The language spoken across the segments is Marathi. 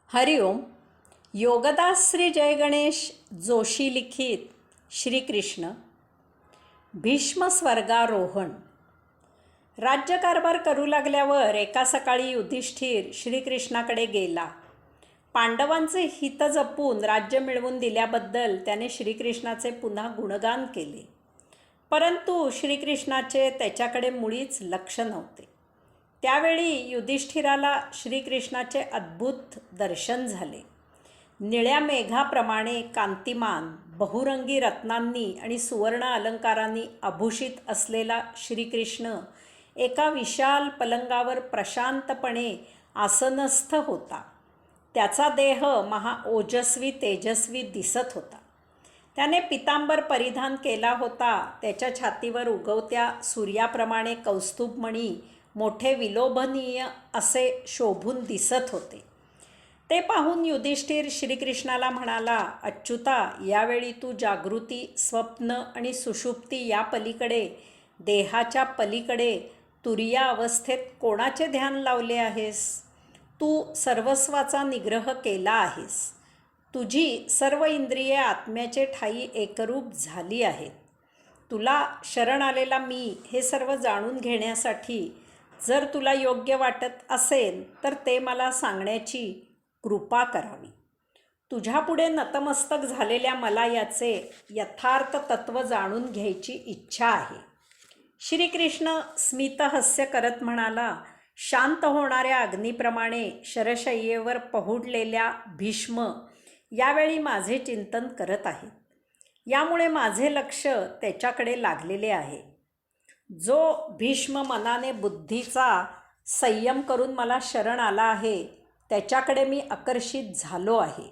हरिओम. योगदास श्री जय गणेश जोशी लिखित श्रीकृष्ण भीष्म स्वर्गारोहण. राज्यकारभार करू लागल्यावर एका सकाळी युधिष्ठिर श्रीकृष्णाकडे गेला. पांडवांचे हित जपून राज्य मिळवून दिल्याबद्दल त्याने श्रीकृष्णाचे पुन्हा गुणगान केले. परंतु श्रीकृष्णाचे त्याच्याकडे मुळीच लक्ष नव्हते. त्यावेळी युधिष्ठिराला श्रीकृष्णाचे अद्भुत दर्शन झाले. निळ्या मेघाप्रमाणे कांतिमान, बहुरंगी रत्नांनी आणि सुवर्ण अलंकारांनी आभूषित असलेला श्रीकृष्ण एका विशाल पलंगावर प्रशांतपणे आसनस्थ होता. त्याचा देह ओजस्वी तेजस्वी दिसत होता. त्याने पितांबर परिधान केला होता. त्याच्या छातीवर उगवत्या सूर्याप्रमाणे कौस्तुभमणी मोठे विलोभनीय असे शोभून दिसत होते. ते पाहून युधिष्ठिर श्रीकृष्णाला म्हणाला, अच्युता, यावेळी तू जागृती, स्वप्न आणि सुषुप्ती या पलीकडे, देहाच्या पलीकडे तुरिया अवस्थेत कोणाचे ध्यान लावले आहेस? तू सर्वस्वाचा निग्रह केला आहेस. तुझी सर्व इंद्रिये आत्म्याचे ठायी एकरूप झाली आहेत. तुला शरण आलेला मी हे सर्व जाणून घेण्यासाठी जर तुला योग्य वाटत असेल तर ते मला सांगण्याची कृपा करावी. तुझ्यापुढे नतमस्तक झालेल्या मला याचे यथार्थ तत्त्व जाणून घ्यायची इच्छा आहे. श्रीकृष्ण स्मितहास्य करत म्हणाला, शांत होणाऱ्या अग्नीप्रमाणे शरशय्येवर पहुडलेल्या भीष्म यावेळी माझे चिंतन करत आहेत. यामुळे माझे लक्ष त्याच्याकडे लागलेले आहे. जो भीष्म मनाने बुद्धीचा संयम करून मला शरण आला आहे त्याच्याकडे मी आकर्षित झालो आहे.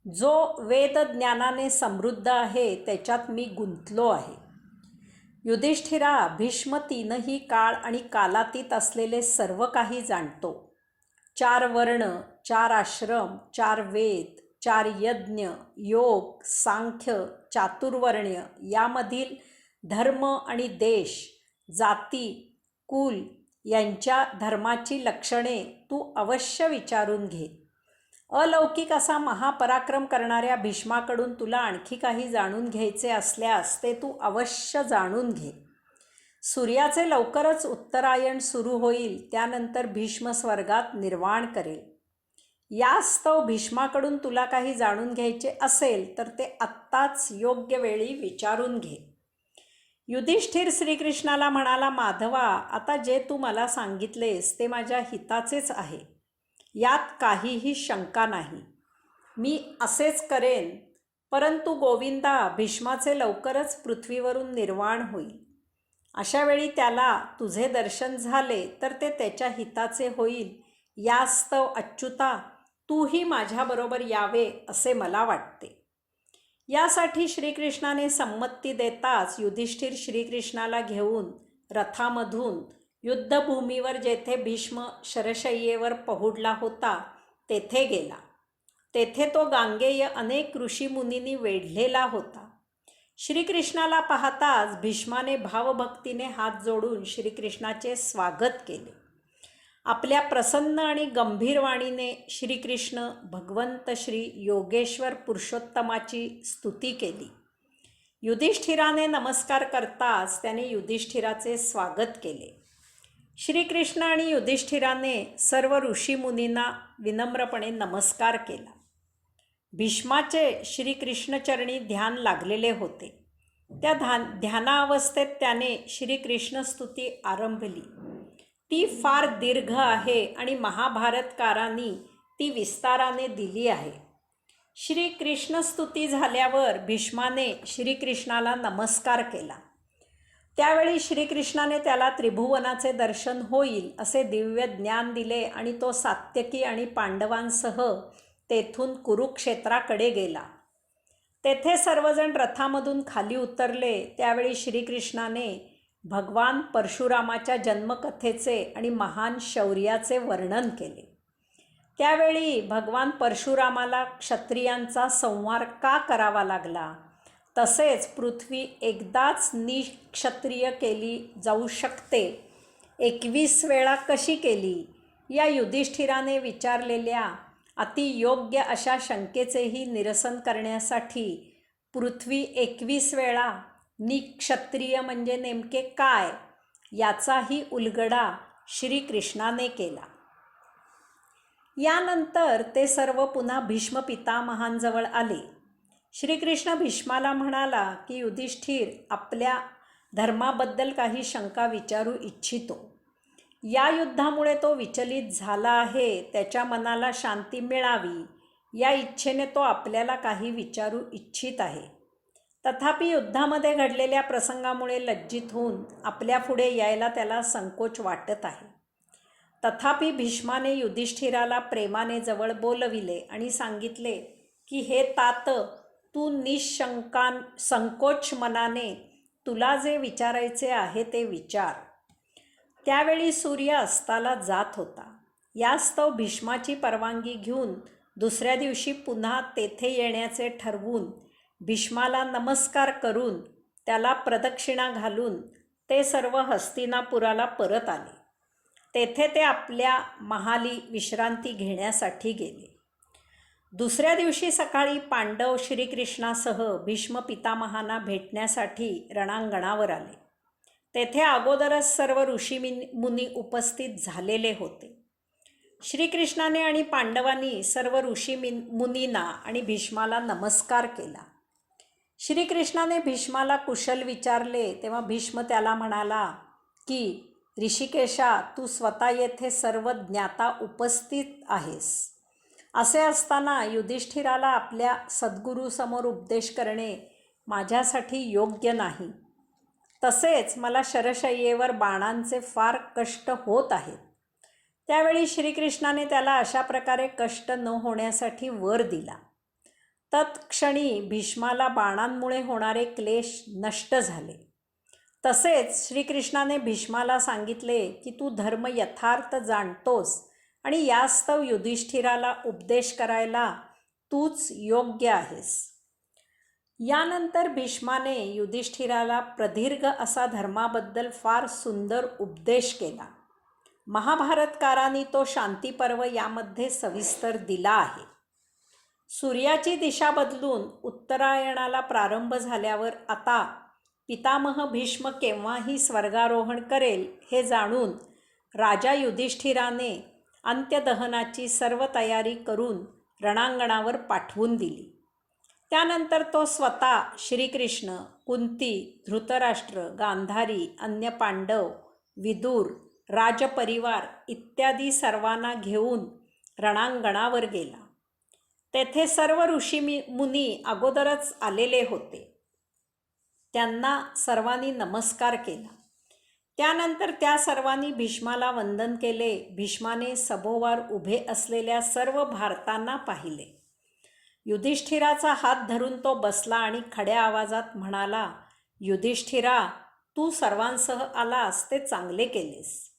जो वेदज्ञानाने समृद्ध आहे त्याच्यात मी गुंतलो आहे. युधिष्ठिरा, भीष्म तीनही काळ आणि कालातीत असलेले सर्व काही जाणतो. 4 वर्ण, 4 आश्रम, 4 वेद, 4 यज्ञ, योग, सांख्य, चातुर्वर्ण्य यामधील धर्म आणि देश, जाती, कुल यांच्या धर्माची लक्षणे तू अवश्य विचारून घे. अलौकिक असा महापराक्रम करणाऱ्या भीष्माकडून तुला आणखी काही जाणून घ्यायचे असल्यास ते तू अवश्य जाणून घे. सूर्याचे लवकरच उत्तरायण सुरू होईल. त्यानंतर भीष्म स्वर्गात निर्वाण करेल. यास्तव भीष्माकडून तुला काही जाणून घ्यायचे असेल तर ते आत्ताच योग्य वेळी विचारून घे. युधिष्ठिर श्रीकृष्णाला म्हणाला, माधवा, आता जे तू मला सांगितलेस ते माझ्या हिताचेच आहे. यात काहीही शंका नाही. मी असेच करेन. परंतु गोविंदा, भीष्माचे लवकरच पृथ्वीवरून निर्वाण होईल. अशावेळी त्याला तुझे दर्शन झाले तर ते त्याच्या हिताचे होईल. यास्तव अच्युता, तूही माझ्याबरोबर यावे असे मला वाटते. यासाठी श्रीकृष्णाने संमती देताच युधिष्ठिर श्रीकृष्णाला घेऊन रथामधून युद्धभूमीवर जेथे भीष्म शरशय्येवर पहुडला होता तेथे गेला. तेथे तो गांगेय अनेक ऋषीमुनींनी वेढलेला होता. श्रीकृष्णाला पाहताच भीष्माने भावभक्तीने हात जोडून श्रीकृष्णाचे स्वागत केले. आपल्या प्रसन्न आणि गंभीर वाणीने श्रीकृष्ण भगवंत श्री योगेश्वर पुरुषोत्तमाची स्तुती केली. युधिष्ठिराने नमस्कार करताच त्याने युधिष्ठिराचे स्वागत केले. श्रीकृष्ण आणि युधिष्ठिराने सर्व ऋषीमुनींना विनम्रपणे नमस्कार केला. भीष्माचे श्रीकृष्णचरणी ध्यान लागलेले होते. त्या ध्यानावस्थेत त्याने श्रीकृष्ण स्तुती आरंभली. ती फार दीर्घ आहे आणि महाभारतकारांनी ती विस्ताराने दिली आहे. श्रीकृष्ण स्तुती झाल्यावर भीष्माने श्रीकृष्णाला नमस्कार केला. त्यावेळी श्रीकृष्णाने त्याला त्रिभुवनाचे दर्शन होईल असे दिव्य ज्ञान दिले आणि तो सात्यकी आणि पांडवांसह तेथून कुरुक्षेत्राकडे गेला. तेथे सर्वजण रथामधून खाली उतरले. त्यावेळी श्रीकृष्णाने भगवान परशुरामाच्या जन्मकथेचे आणि महान शौर्याचे वर्णन केले. त्यावेळी भगवान परशुरामाला क्षत्रियांचा संहार का करावा लागला, तसेच पृथ्वी एकदाच निक्षत्रिय केली जाऊ शकते 21 वेळा कशी केली, या युधिष्ठिराने विचारलेल्या अतियोग्य अशा शंकेचेही निरसन करण्यासाठी पृथ्वी 21 वेळा निक्षत्रिय म्हणजे नेमके काय याचाही उलगडा श्रीकृष्णाने केला. यानंतर ते सर्व पुन्हा भीष्म पितामहांजवळ आले. श्रीकृष्ण भीष्माला म्हणाला की युधिष्ठिर आपल्या धर्माबद्दल काही शंका विचारू इच्छितो. या युद्धामुळे तो विचलित झाला आहे. त्याच्या मनाला शांती मिळावी या इच्छेने तो आपल्याला काही विचारू इच्छित आहे. तथापि युद्धामध्ये घडलेल्या प्रसंगामुळे लज्जित होऊन आपल्या पुढे यायला त्याला संकोच वाटत आहे. तथापि भीष्माने युधिष्ठिराला प्रेमाने जवळ बोलविले आणि सांगितले की हे तात, तू संकोच मनाने तुला जे विचारायचे आहे ते विचार. त्यावेळी सूर्य अस्ताला जात होता. यास्तव भीष्माची परवानगी घेऊन दुसऱ्या दिवशी पुन्हा तेथे येण्याचे ठरवून भीष्माला नमस्कार करून त्याला प्रदक्षिणा घालून ते सर्व हस्तिनापुराला परत आले. तेथे ते आपल्या महाली विश्रांती घेण्यासाठी गेले. दुसऱ्या दिवशी सकाळी पांडव श्रीकृष्णासह भीष्म पितामहांना भेटण्यासाठी रणांगणावर आले. तेथे अगोदरच सर्व ऋषीमुनी उपस्थित झालेले होते. श्रीकृष्णाने आणि पांडवांनी सर्व ऋषीमुनींना आणि भीष्माला नमस्कार केला. श्रीकृष्णाने भीष्माला कुशल विचारले तेव्हा भीष्म त्याला म्हणाला की ऋषिकेशा, तू स्वतः येथे सर्व ज्ञाता उपस्थित आहेस. असे असताना युधिष्ठिराला आपल्या सद्गुरूसमोर उपदेश करणे माझ्यासाठी योग्य नाही. तसेच मला शरशय्येवर बाणांचे फार कष्ट होत आहेत. त्यावेळी श्रीकृष्णाने त्याला अशा प्रकारे कष्ट न होण्यासाठी वर दिला. तत्क्षणी भीष्माला बाणांमुळे होणारे क्लेश नष्ट झाले. तसेच श्रीकृष्णाने भीष्माला सांगितले की तू धर्म यथार्थ जाणतोस आणि यास्तव युधिष्ठिराला उपदेश करायला तूच योग्य आहेस. यानंतर भीष्माने युधिष्ठिराला प्रदीर्घ असा धर्माबद्दल फार सुंदर उपदेश केला. महाभारतकारांनी तो शांतीपर्व यामध्ये सविस्तर दिला आहे. सूर्याची दिशा बदलून उत्तरायणाला प्रारंभ झाल्यावर आता पितामह भीष्म केव्हाही स्वर्गारोहण करेल हे जाणून राजा युधिष्ठिराने अंत्यदहनाची सर्व तयारी करून रणांगणावर पाठवून दिली. त्यानंतर तो स्वतः श्रीकृष्ण, कुंती, धृतराष्ट्र, गांधारी, अन्य पांडव, विदुर, राजपरिवार इत्यादी सर्वांना घेऊन रणांगणावर गेला. तेथे सर्व ऋषीमुनी अगोदरच आलेले होते. त्यांना सर्वांनी नमस्कार केला. त्यानंतर त्या सर्वांनी भीष्माला वंदन केले. भीष्माने सभोवार उभे असलेल्या सर्व भारतांना पाहिले. युधिष्ठिराचा हात धरून तो बसला आणि खड्या आवाजात म्हणाला, युधिष्ठिरा, तू सर्वांसह आलास ते चांगले केलेस.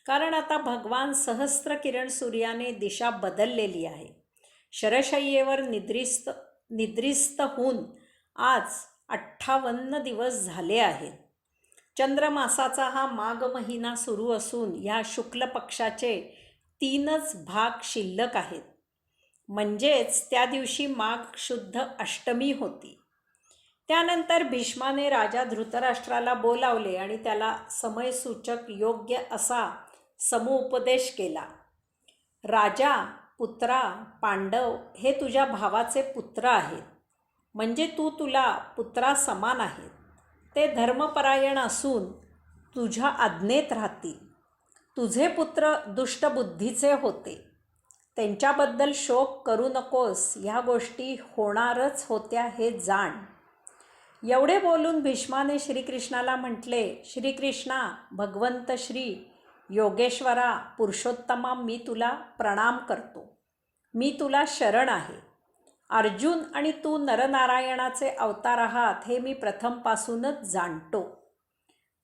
कारण आता भगवान सहस्त्र किरण सूर्याने दिशा बदललेली आहे. शरशय्येवर निद्रिस्त होऊन आज 58 दिवस झाले आहेत. चंद्रमासाचा हा माघ महिना सुरू असून ह्या शुक्ल पक्षाचे 3च भाग शिल्लक आहेत. म्हणजेच त्या दिवशी माघ शुद्ध अष्टमी होती. त्यानंतर भीष्माने राजा धृतराष्ट्राला बोलावले आणि त्याला समयसूचक योग्य असा समुपदेश केला. राजा, पुत्रा, पांडव हे तुझ्या भावाचे पुत्र आहेत. म्हणजे तुला पुत्रा समान आहेत. ते धर्मपरायण असून तुझ्या आज्ञेत राहतील. तुझे पुत्र दुष्टबुद्धीचे होते. त्यांच्याबद्दल शोक करू नकोस. ह्या गोष्टी होणारच होत्या हे जाण. एवढे बोलून भीष्माने श्रीकृष्णाला म्हटले, श्रीकृष्णा, भगवंत श्री योगेश्वरा, पुरुषोत्तमा, मी तुला प्रणाम करतो. मी तुला शरण आहे. अर्जुन आणि तू नरनारायणाचे अवतार आहात हे मी प्रथमपासूनच जाणतो.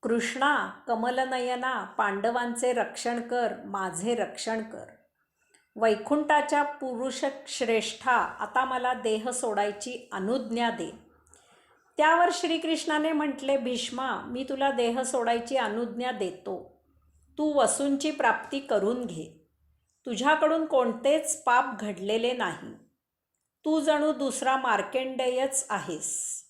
कृष्णा, कमलनयना, पांडवांचे रक्षण कर, माझे रक्षण कर. वैकुंठाच्या पुरुषश्रेष्ठा, आता मला देह सोडायची अनुज्ञा दे. त्यावर श्रीकृष्णाने म्हटले, भीष्मा, मी तुला देह सोडायची अनुज्ञा देतो. तू वसूंची प्राप्ती करून घे. तुझ्याकडून कोणतेच पाप घडलेले नाही. तू जणू दुसरा मार्केंडेयच आहेस.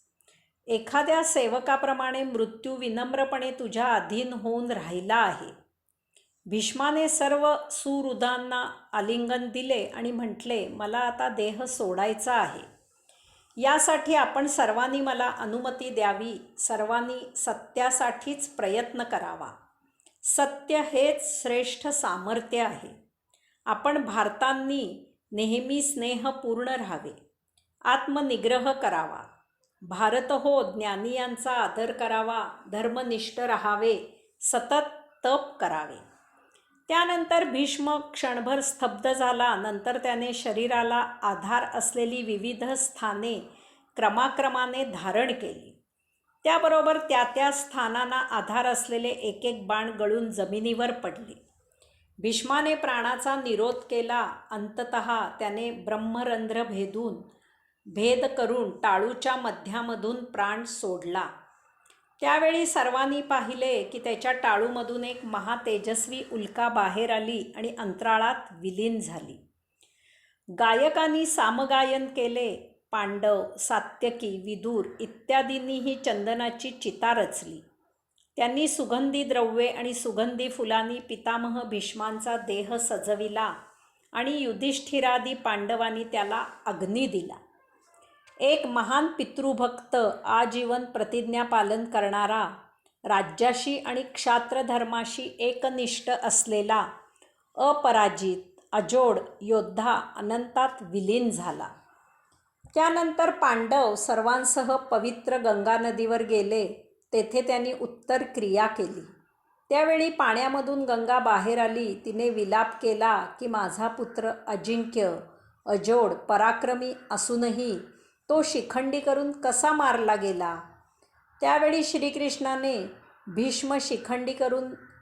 एखाद्या सेवकाप्रमाणे मृत्यू विनम्रपणे तुझ्या अधीन होऊन राहिला आहे. भीष्माने सर्व सुहृदांना आलिंगन दिले आणि म्हटले, मला आता देह सोडायचा आहे. यासाठी आपण सर्वांनी मला अनुमती द्यावी. सर्वांनी सत्यासाठीच प्रयत्न करावा. सत्य हेच श्रेष्ठ सामर्थ्य आहे. आपण भारतांनी नेहमी स्नेहपूर्ण राहावे. आत्मनिग्रह करावा. भारत हो, ज्ञानियांचा आदर करावा. धर्मनिष्ठ राहावे. सतत तप करावे. त्यानंतर भीष्म क्षणभर स्तब्ध झाला. नंतर त्याने शरीराला आधार असलेली विविध स्थाने क्रमाक्रमाने धारण केली. त्याबरोबर त्या स्थानांना आधार असलेले एक एक बाण गळून जमिनीवर पडले. भीष्माने प्राणाचा निरोध केला. अंततः त्याने ब्रह्मरंध्र भेद करून टाळूच्या मध्यामधून प्राण सोडला. त्यावेळी सर्वांनी पाहिले की त्याच्या टाळूमधून एक महातेजस्वी उल्का बाहेर आली आणि अंतराळात विलीन झाली. गायकांनी सामगायन केले. पांडव, सात्यकी, विदुर इत्यादींनीही चंदनाची चिता रचली. त्यांनी सुगंधी द्रव्ये आणि सुगंधी फुलांनी पितामह भीष्मांचा देह सजविला आणि युधिष्ठिरादी पांडवांनी त्याला अग्नी दिला. एक महान पितृभक्त, आजीवन प्रतिज्ञा पालन करणारा, राज्याशी आणि क्षात्रधर्माशी एकनिष्ठ असलेला, अपराजित, अजोड योद्धा अनंतात विलीन झाला. त्यानंतर पांडव सर्वांसह पवित्र गंगा नदीवर गेले. तेथे त्यांनी उत्तर क्रिया केली. त्यावेळी पाण्यामधून गंगा बाहेर आली. तिने विलाप केला की माझा पुत्र अजिंक्य, अजोड, पराक्रमी असूनही तो शिखंडी करून कसा मारला गेला. त्यावेळी श्रीकृष्णाने भीष्म शिखंडी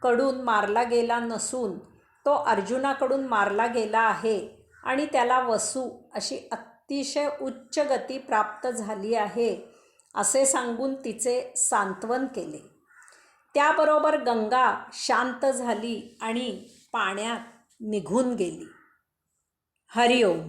कडून मारला गेला नसून तो अर्जुनाकडून मारला गेला आहे आणि त्याला वसू अशी अतिशय उच्च गती प्राप्त झाली आहे असे सांगून तिचे सांत्वन केले. त्याबरोबर गंगा शांत झाली आणि पाण्यात निघून गेली. हरिओम.